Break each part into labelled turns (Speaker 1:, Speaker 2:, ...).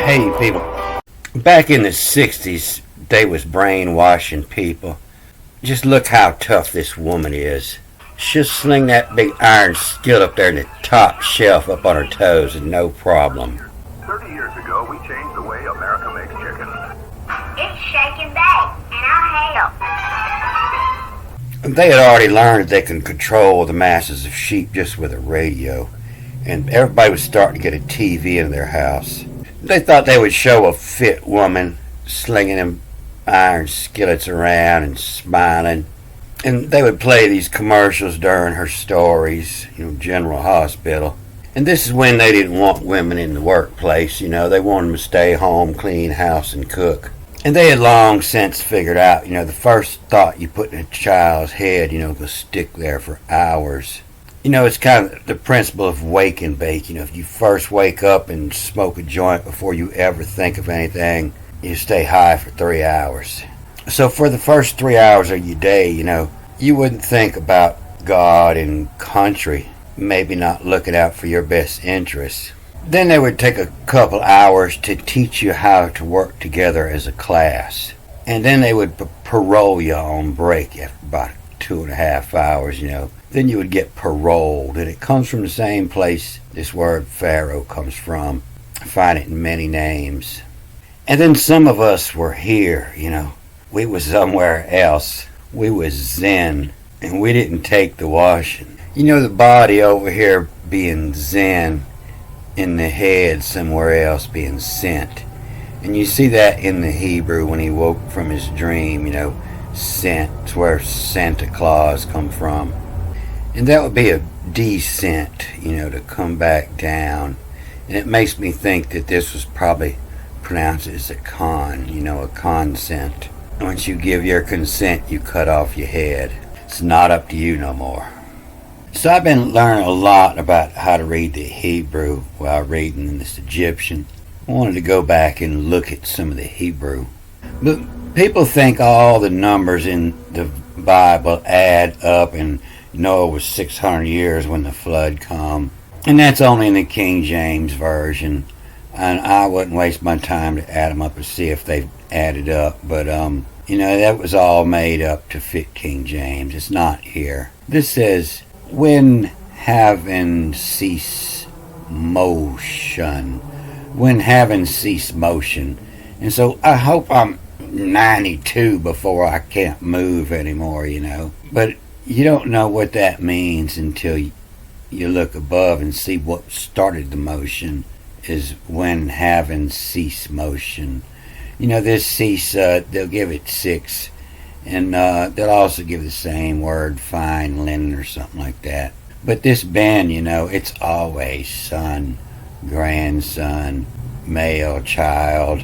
Speaker 1: Hey people, back in the 60s, they was brainwashing people. Just look how tough this woman is. She'll sling that big iron skillet up there in the top shelf up on her toes and no problem.
Speaker 2: 30 years ago, we changed the way America makes chicken.
Speaker 3: It's shake and bake, and I'll help.
Speaker 1: They had already learned that they can control the masses of sheep just with a radio, and everybody was starting to get a TV in their house. They thought they would show a fit woman slinging them iron skillets around and smiling. And they would play these commercials during her stories, General Hospital. And this is when they didn't want women in the workplace, they wanted them to stay home, clean house, and cook. And they had long since figured out, the first thought you put in a child's head, will stick there for hours. It's kind of the principle of wake and bake. If you first wake up and smoke a joint before you ever think of anything, you stay high for 3 hours. So for the first 3 hours of your day, you wouldn't think about God and country, maybe not looking out for your best interests. Then they would take a couple hours to teach you how to work together as a class. And then they would parole you on break after about 2.5 hours, Then you would get paroled, and it comes from the same place this word Pharaoh comes from. I find it in many names. And then some of us were here, We was somewhere else. We was Zen, and we didn't take the washing. The body over here being Zen, in the head somewhere else being sent. And you see that in the Hebrew when he woke from his dream, sent. It's where Santa Claus come from. And that would be a descent, to come back down. And it makes me think that this was probably pronounced as a con, a consent. Once you give your consent, you cut off your head. It's not up to you no more. So I've been learning a lot about how to read the Hebrew while reading this Egyptian. I wanted to go back and look at some of the Hebrew. But people think all the numbers in the Bible add up, and Noah was 600 years when the flood come. And that's only in the King James Version. And I wouldn't waste my time to add them up and see if they added up. But, that was all made up to fit King James. It's not here. This says, when having cease motion. When having cease motion. And so I hope I'm 92 before I can't move anymore, But you don't know what that means until you look above and see what started the motion is when having cease motion. This cease, they'll give it 6. And they'll also give the same word, fine linen or something like that. But this been, it's always son, grandson, male, child,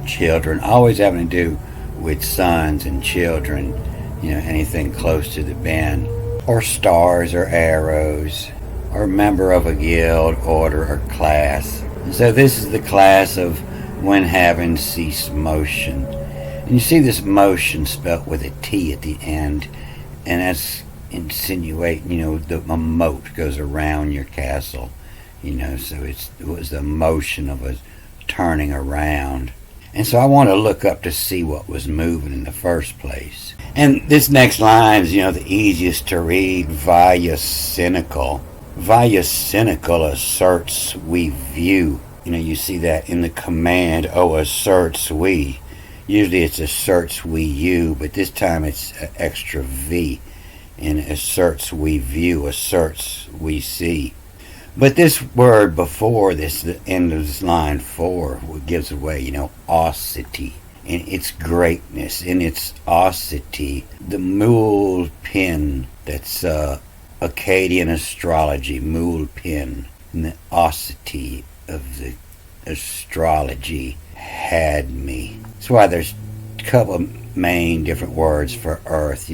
Speaker 1: children, always having to do with sons and children, anything close to the bend, or stars or arrows, or member of a guild, order, or class. And so this is the class of when having cease motion. And you see this motion spelt with a T at the end, and that's insinuating, a moat goes around your castle, so it was the motion of a turning around. And so I want to look up to see what was moving in the first place. And this next line is, the easiest to read, via cynical. Via cynical asserts we view. You see that in the command, asserts we. Usually it's asserts we you, but this time it's an extra V. And asserts we view, asserts we see. But this word before this, the end of this line 4, gives away, osity. In its greatness, in its osity, the mule pin, that's Akkadian astrology, mule pin, and the osity of the astrology had me. That's why there's a couple of main different words for earth.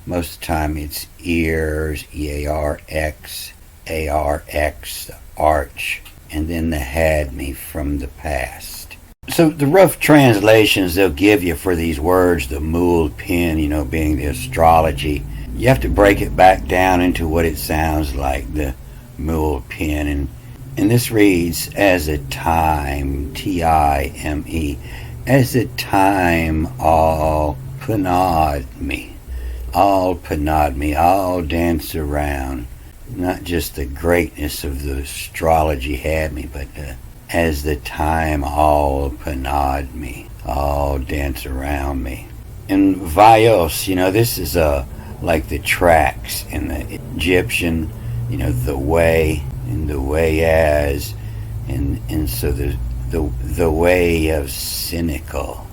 Speaker 1: Most of the time it's ears, E-A-R-X, A-R-X, the arch, and then the had me from the past. So the rough translations they'll give you for these words, the mule pin, being the astrology, you have to break it back down into what it sounds like, the mule pin. And And this reads, as a time, Time, as a time all panad me, all dance around. Not just the greatness of the astrology had me, but as the time all panad me, all dance around me. And Vios, this is like the tracks in the Egyptian, the way and the way as, and so the way of cynical,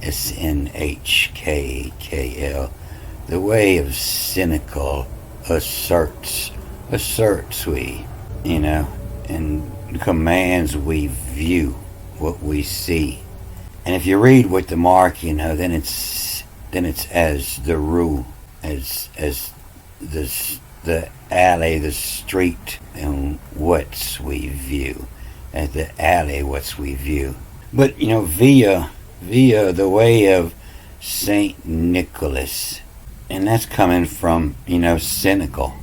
Speaker 1: SNHKKL, the way of cynical asserts we, and commands we view what we see. And if you read with the mark, then it's as the rule, as the alley, the street, and what's we view, as the alley, what's we view. But via the way of Saint Nicholas, and that's coming from cynical.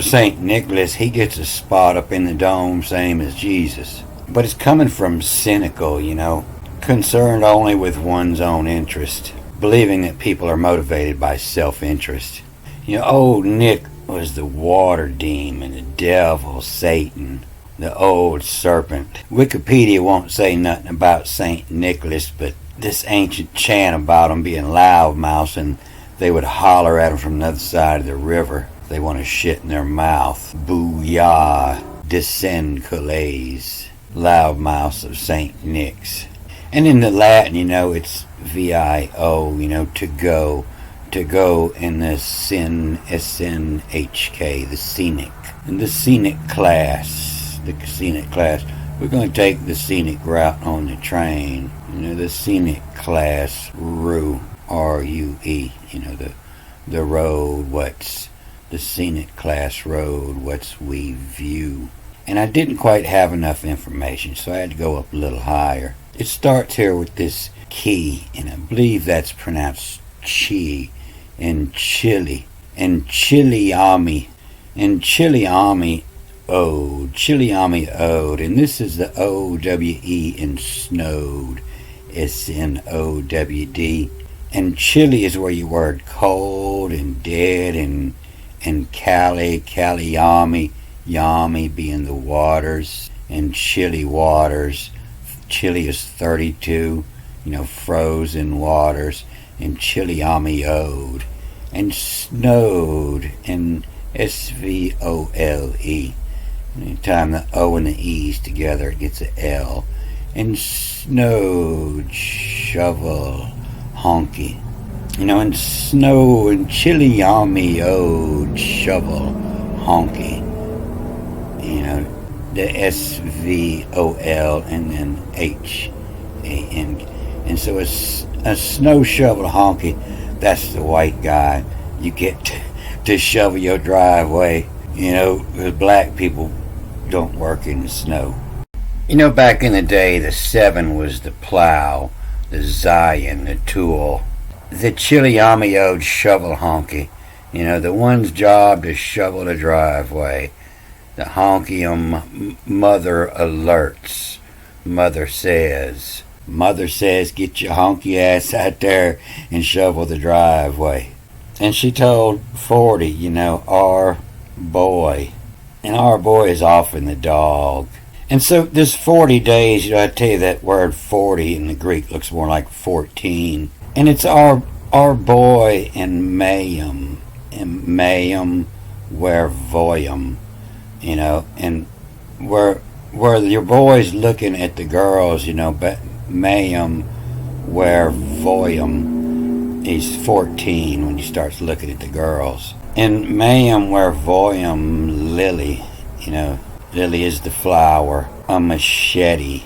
Speaker 1: Saint Nicholas, he gets a spot up in the dome, same as Jesus, but it's coming from cynical, concerned only with one's own interest, believing that people are motivated by self-interest. Old Nick was the water demon, the devil, Satan, the old serpent. Wikipedia won't say nothing about St. Nicholas, but this ancient chant about him being loudmouths, and they would holler at him from the other side of the river. They want to shit in their mouth. Booyah, descend collays, loudmouths of St. Nick's. And in the Latin, it's VIO, to go in the SNHK, the scenic. In the scenic class, we're going to take the scenic route on the train. The scenic class, RUE, RUE, the road, what's the scenic class road, what's we view. And I didn't quite have enough information, so I had to go up a little higher. It starts here with this key, and I believe that's pronounced chi, in Chile, and Chiliami, and Chiliami ode, and this is the OWE in snowed, SNOWD, and Chile is where you word cold and dead, and Caliami, Yami being the waters, and Chile waters. Chile is 32, frozen waters, and Chiliami ode, and snowed, and SVOLE. Anytime the O and the E's together, it gets an L. And snowed, shovel, honky. And snow, and Chiliami ode, shovel, honky. The SVOL and then HAN. And so a snow shovel honky, that's the white guy you get to shovel your driveway, because black people don't work in the snow. Back in the day, the 7 was the plow, the Zion, the tool. The Chiliami ode shovel honky, the one's job to shovel the driveway. The honky mother alerts. Mother says, get your honky ass out there and shovel the driveway. And she told 40, our boy. And our boy is often the dog. And so this 40 days, I tell you that word 40 in the Greek looks more like 14. And it's our boy in Mayum, where voyum. And where your boy's looking at the girls, but Mayum, where voyum, he's 14 when he starts looking at the girls. And Mayum, where voyum, lily, lily is the flower, a machete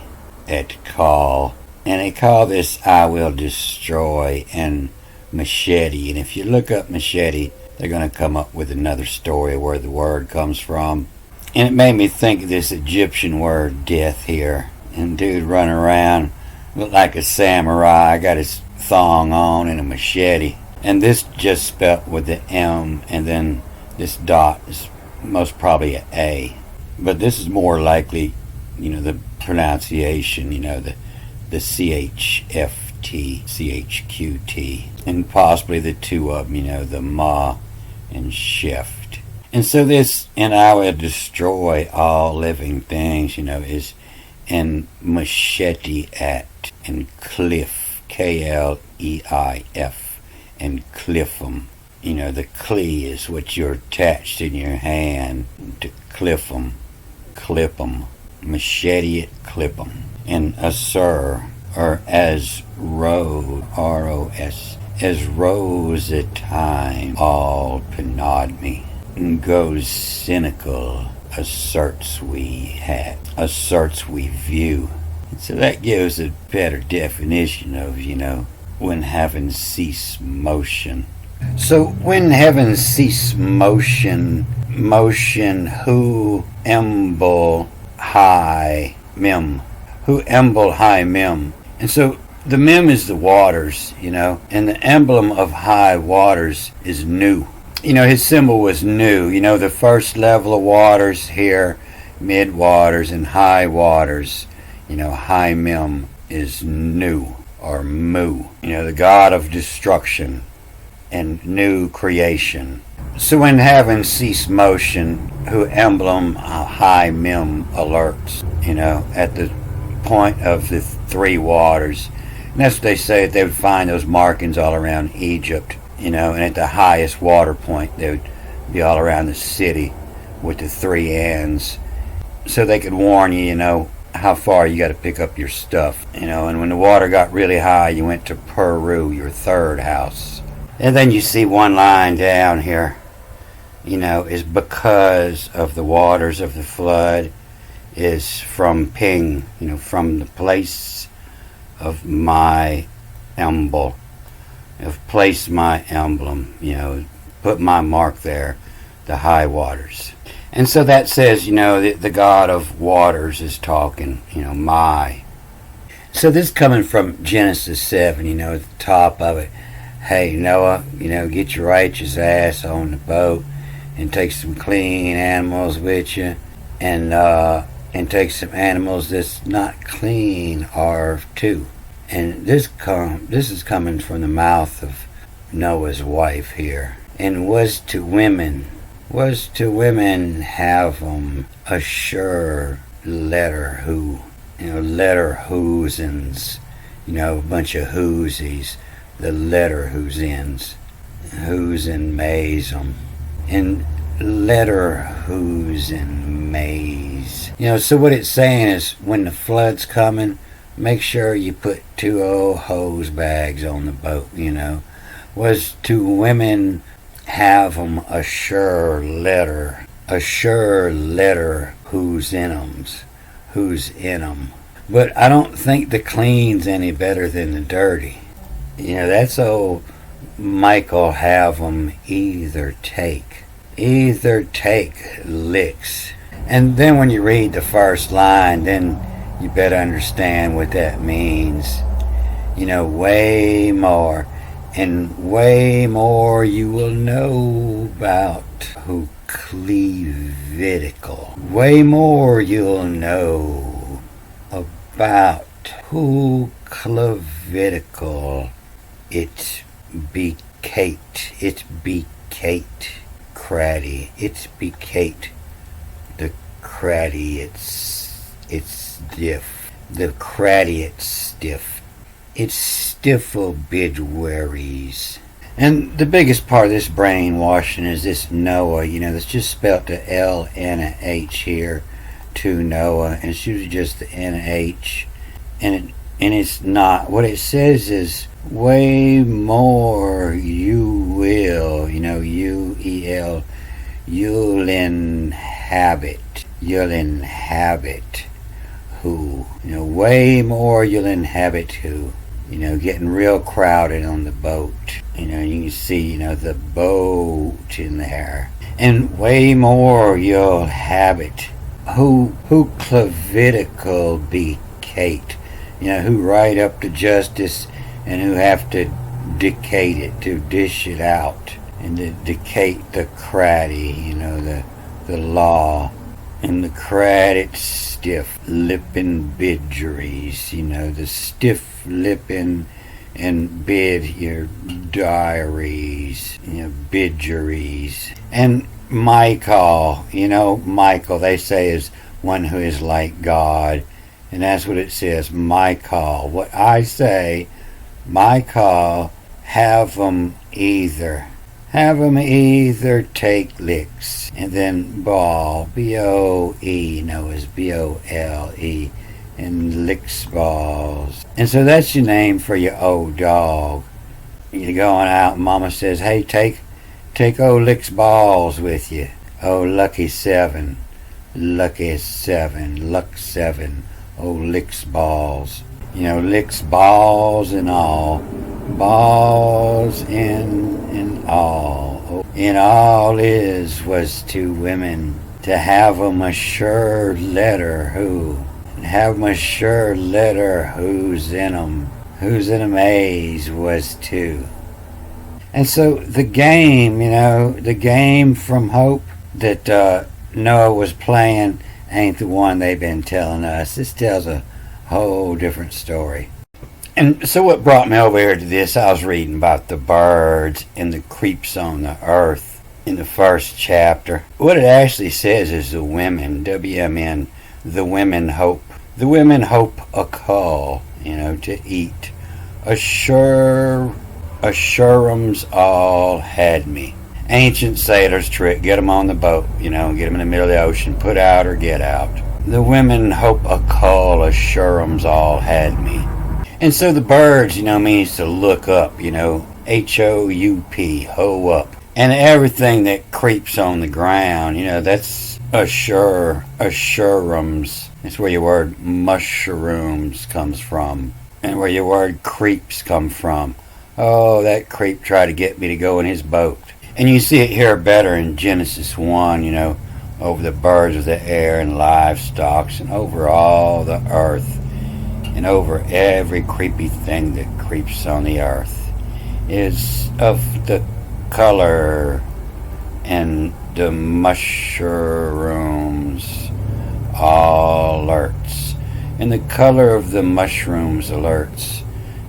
Speaker 1: at call. And they call this I will destroy and machete. And if you look up machete, they're going to come up with another story where the word comes from. And it made me think of this Egyptian word, death, here. And dude running around, looked like a samurai, got his thong on and a machete. And this just spelt with the M, and then this dot is most probably an A. but this is more likely, the pronunciation, the CHFT, CHQT, and possibly the two of them, the ma and shift. And so this, and I will destroy all living things, is in machete at and cliff, KLEIF, and cliff 'em. The clee is what you're attached in your hand to cliff 'em, clip 'em, machete it, clip 'em. And assur, or as rose, ROS, as rose at time, all penodme, and goes cynical, asserts we view. And so that gives a better definition of, when heaven cease motion. So when heaven cease motion, who embol high mem, and so the mem is the waters, and the emblem of high waters is new. His symbol was new. The first level of waters here, mid waters and high waters. High mem is new, or mu. The god of destruction and new creation. So when heaven cease motion, who emblem high mem alerts, at the point of the three waters. And that's what they say, that they would find those markings all around Egypt, and at the highest water point, they would be all around the city with the three ends, so they could warn you, how far you got to pick up your stuff, and when the water got really high, you went to Peru, your third house. And then you see one line down here, is because of the waters of the flood, is from Ping, from the place of my emblem, of place my emblem, put my mark there, the high waters. And so that says, the god of waters is talking, my. So this coming from Genesis 7, at the top of it. Hey, Noah, get your righteous ass on the boat and take some clean animals with you, and take some animals that's not clean or too. And this is coming from the mouth of Noah's wife here. And was to women have a sure letter who, letter whoosins, a bunch of whoosies, the letter whose ends, who's in maze 'em, and letter who's in maze. So what it's saying is, when the flood's coming, make sure you put 2 old hose bags on the boat, Was to women have 'em a sure letter who's in 'em. But I don't think the clean's any better than the dirty. That's old Michael have 'em either take licks. And then when you read the first line, then you better understand what that means. Way more. And way more you will know about who clevitical. Way more you'll know about who clevitical. It be Kate. Craddy. It be Kate. The craddy, it's stiff. The craddy, it's stiff. It's stiffle bidwaries. And the biggest part of this brainwashing is this Noah, that's just spelt the L and a H here to Noah, and it's usually just the N H, and it's not. What it says is way more you will, UEL, you'll inhabit who, way more you'll inhabit who, getting real crowded on the boat, you can see, the boat in there, and way more you'll habit who clevitical be Kate, who ride up to justice and who have to dictate it, to dish it out, and to dictate the craddy, the law, and the cradit stiff lippin' bidgeries, the stiff lippin' and bid your diaries, bidgeries. And Michael, Michael, they say is one who is like God, and that's what it says, Michael. What I say, Michael, have 'em either take licks, and then ball, B-O-E, is B-O-L-E, and licks balls. And so that's your name for your old dog. You're going out, and Mama says, hey, take old licks balls with you. Oh, lucky seven, luck seven, old licks balls. Licks balls and all, balls in all. In all was two women, to have 'em a sure letter who, and have 'em a sure letter who's in 'em A's was two. And so the game, the game from Hope that Noah was playing ain't the one they've been telling us. This tells a whole different story. And so what brought me over here to this, I was reading about the birds and the creeps on the earth in the first chapter. What it actually says is the women, W-M-N, the women hope. The women hope a call, to eat. Assure'em's all had me. Ancient sailor's trick, get 'em on the boat, get 'em in the middle of the ocean, put out or get out. The women hope a call, assure'em's all had me. And so the birds, means to look up, H-O-U-P, hoe up. And everything that creeps on the ground, that's assure'em's. That's where your word mushrooms comes from. And where your word creeps come from. Oh, that creep tried to get me to go in his boat. And you see it here better in Genesis 1, over the birds of the air and livestock, and over all the earth, and over every creepy thing that creeps on the earth, is of the color and the mushrooms alerts. And the color of the mushrooms alerts,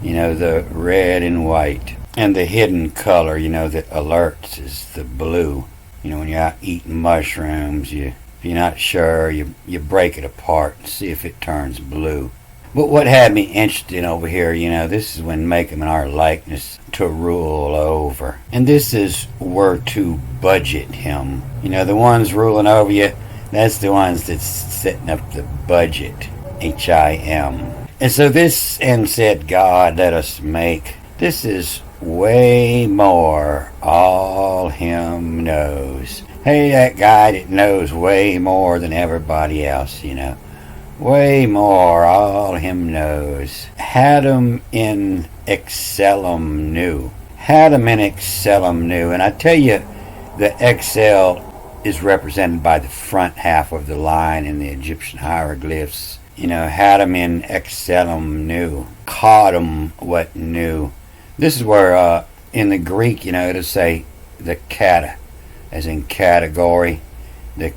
Speaker 1: the red and white. And the hidden color, that alerts is the blue. When you're out eating mushrooms, if you're not sure, you break it apart and see if it turns blue. But what had me interested over here, this is when making our likeness to rule over. And this is were to budget him. The ones ruling over you, that's the ones that's setting up the budget. H-I-M. And so this, and said God, let us make. This is way more all him knows. Hey, that guy that knows way more than everybody else, Way more all him knows. Had 'em in Excelum new. Had 'em in Excelum new. And I tell you, the XL is represented by the front half of the line in the Egyptian hieroglyphs. Had 'em in Excelum new. Caught 'em what new. This is where, in the Greek, it'll say the kata, as in category, the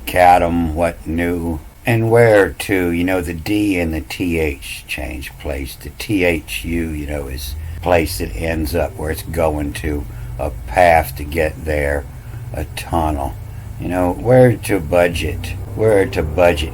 Speaker 1: catum, what new, and where to, the D and the TH change place. The THU, is place that ends up where it's going to, a path to get there, a tunnel. Where to budget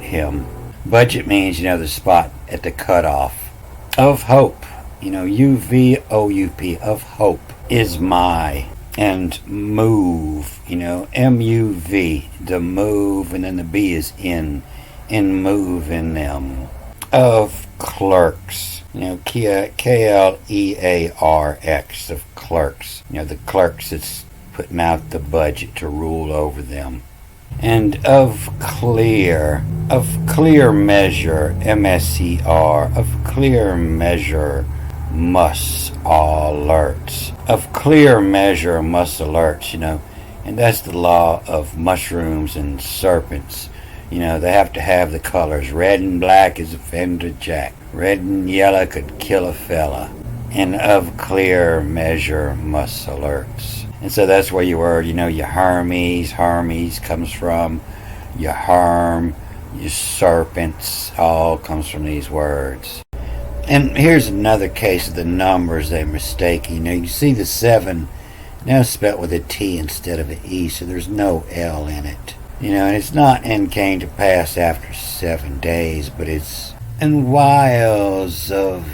Speaker 1: him. Budget means, the spot at the cutoff. Of hope, U-V-O-U-P, of hope, is my. And move, M-U-V, the move, and then the B is in move in them. Of clerks, K-L-E-A-R-X, of clerks. The clerks that's putting out the budget to rule over them. And of clear measure, M-S-E-R, of clear measure, must alerts. Of clear measure, must alerts, and that's the law of mushrooms and serpents. They have to have the colors. Red and black is offend a jack. Red and yellow could kill a fella. And of clear measure, must alerts. And so that's where your word, your Hermes comes from. your harm, your serpents, all comes from these words. And here's another case of the numbers they mistake. You see the 7 now spelled with a T instead of an E, so there's no L in it. And it's not and came to pass after 7 days, but it's in whiles of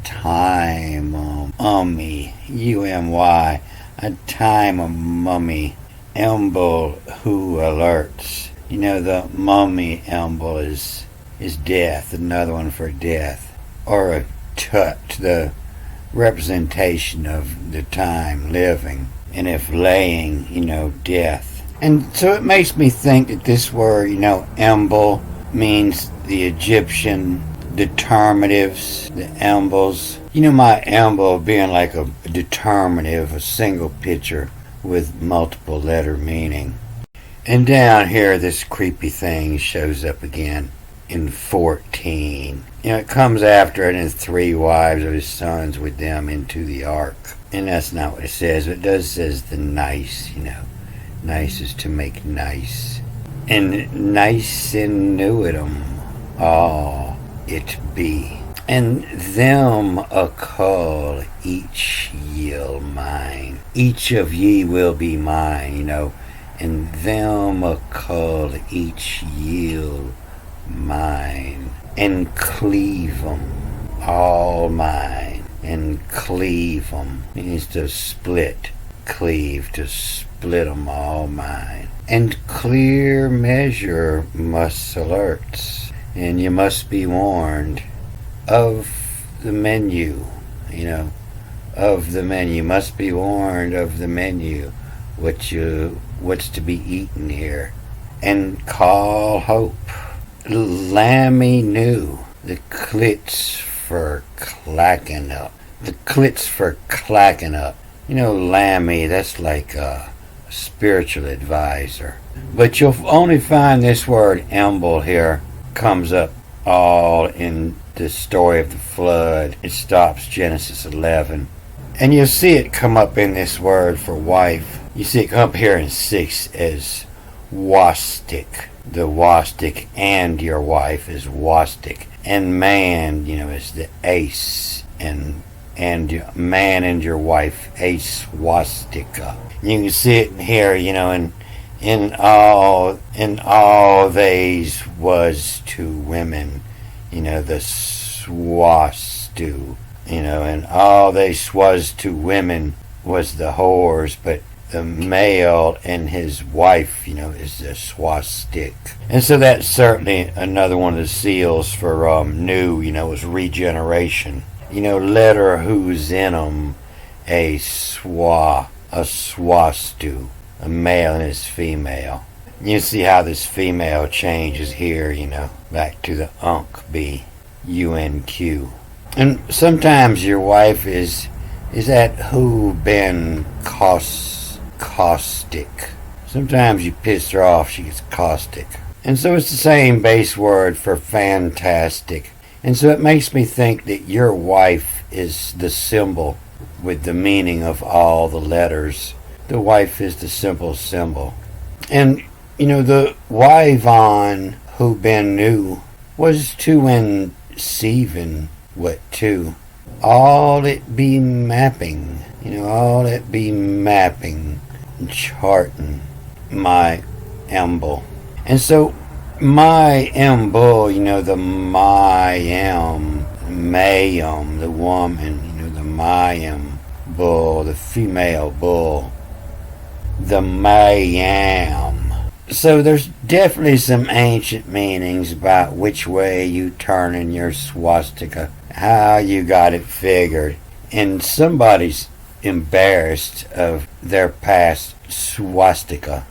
Speaker 1: time, UMY, a time of mummy, emble who alerts. The mummy emble is death, another one for death. Or a tut, the representation of the time living, and if laying, death. And so it makes me think that this word, emble, means the Egyptian determinatives, the embles. My emble being like a determinative, a single picture with multiple letter meaning. And down here, this creepy thing shows up again in 14. It comes after it, and his 3 wives of his sons with them into the ark. And that's not what it says. It does says the nice, Nice is to make nice. And nice innuitum, all it be. And them a call, each ye'll mine. Each of ye will be mine, And them a call, each ye'll mine. And cleave 'em, all mine. And cleave 'em means to split. Cleave, to split 'em, all mine. And clear measure must alerts. And you must be warned of the menu, of the menu. Must be warned of the menu, what's to be eaten here. And call hope. Lammy knew the clits for clacking up. The clits for clacking up. Lammy, that's like a spiritual advisor. But you'll only find this word emble here comes up all in the story of the flood. It stops Genesis 11. And you'll see it come up in this word for wife. You see it come up here in 6 as wastic. The wastic, and your wife is wastic. And man, is the ace. And man and your wife, ace swastika. You can see it here, in all these was to women, the swastu, and all these was to women was the whores, but the male and his wife, is the swastik. And so that's certainly another one of the seals for new, is regeneration. Letter who's in 'em, a swastu, a male and his female. You see how this female changes here, back to the UNQ, UNQ. And sometimes your wife is that who been caustic. Sometimes you piss her off, she gets caustic. And so it's the same base word for fantastic. And so it makes me think that your wife is the symbol with the meaning of all the letters. The wife is the simple symbol. And, the Wyvon who been new was to in Seven what to. All it be mapping, all it be mapping, charting my emble. And so my emble, the mayam, the woman, the mayam bull, the female bull, the mayam. So there's definitely some ancient meanings about which way you turn in your swastika, how you got it figured. And somebody's embarrassed of their past swastika,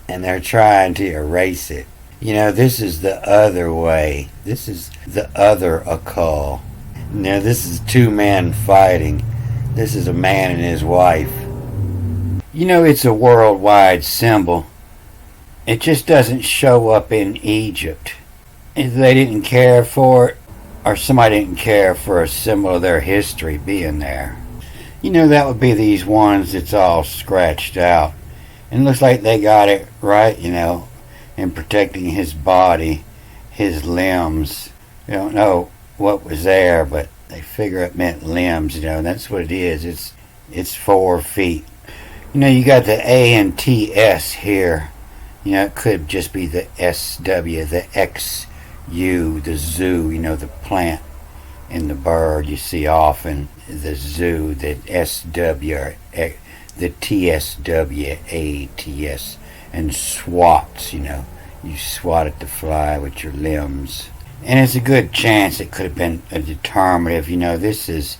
Speaker 1: and they're trying to erase it. This is the other way. This is the other occult. Now, this is 2 men fighting. This is a man and his wife. It's a worldwide symbol. It just doesn't show up in Egypt. If they didn't care for it, or somebody didn't care for a symbol of their history being there. That would be these ones that's all scratched out. And it looks like they got it right, and protecting his body, his limbs. You don't know what was there, but they figure it meant limbs, and that's what it is. It's 4 feet. You got the A and TS here. It could just be the SW, the XU, the zoo, the plant and the bird you see often, the zoo, the SW, the TSW, ATS, and swats, you swat at the fly with your limbs. And it's a good chance it could have been a determinative. This is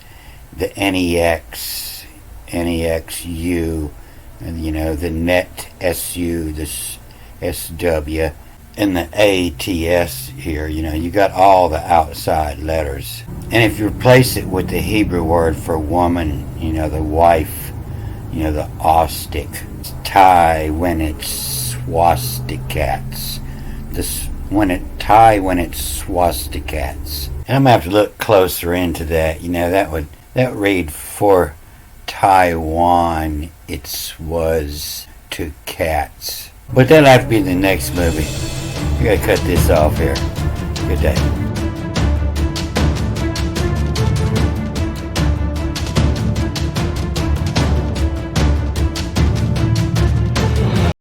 Speaker 1: the NEX, NEXU, and the net SU, the SW, and the ATS here. You got all the outside letters. And if you replace it with the Hebrew word for woman, the wife, the ostic, tie when it's swastikats. When it's swastikats. And I'm gonna have to look closer into that. That would read for Taiwan. It was to cats. But that'll have to be the next movie. We gotta cut this off here. Good day.